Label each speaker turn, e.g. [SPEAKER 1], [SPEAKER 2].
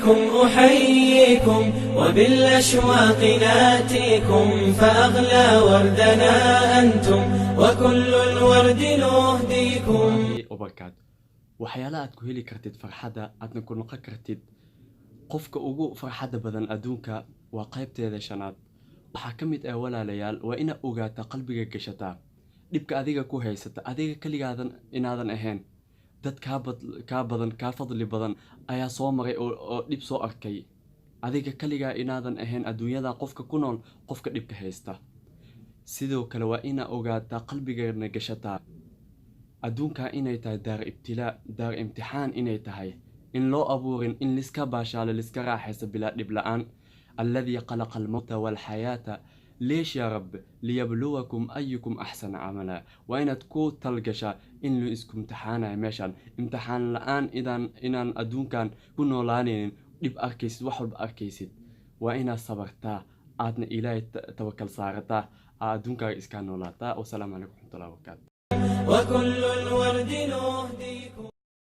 [SPEAKER 1] أحييكم أحييكم وبالأشواق ناتيكم فأغلى وردنا أنتم وكل الورد نهديكم.
[SPEAKER 2] وبركات waxyaalaha aad ku heli kartid farxadda aadna ku noqon kartid qofka ugu farxadda badan adduunka waa qaybteeda shanaad. waxaa ka mid ah walaalayaal waa inaad ogaataa qalbiga gashataa dhibka adiga ku haysata adiga kaligaadan inaadan ahayn dad kaa badan kaa fadli badan ayaa soo maray oo dhib soo arkay adiga kaligaa inaadan ahayn adduunyada qofka ku nool qofka dhibka haysta. sidoo kale waa inaad ogaataa qalbigeena gashataa adduunka inay tahay daar ibtilaa daar imtixaan inay tahay in loo abuurin in liska baashaalo liska raaxaysa bilaa dhib la'aan. alladii khalaqa almawta walxayaata ليش يا رب ليبلوكم أيكم أحسن عملا. وإن تكون تلقشا إن لو إسكم امتحانا ماشان امتحان الآن إذا أدون كان كنوا لانين لب أركيسد وحب أركيسد وإن صبرتا أدنى إلهي توكل صارتا أدون كان إسكانولاتا. والسلام عليكم ورحمة الله وبركاته.
[SPEAKER 1] وكل الورد نهدي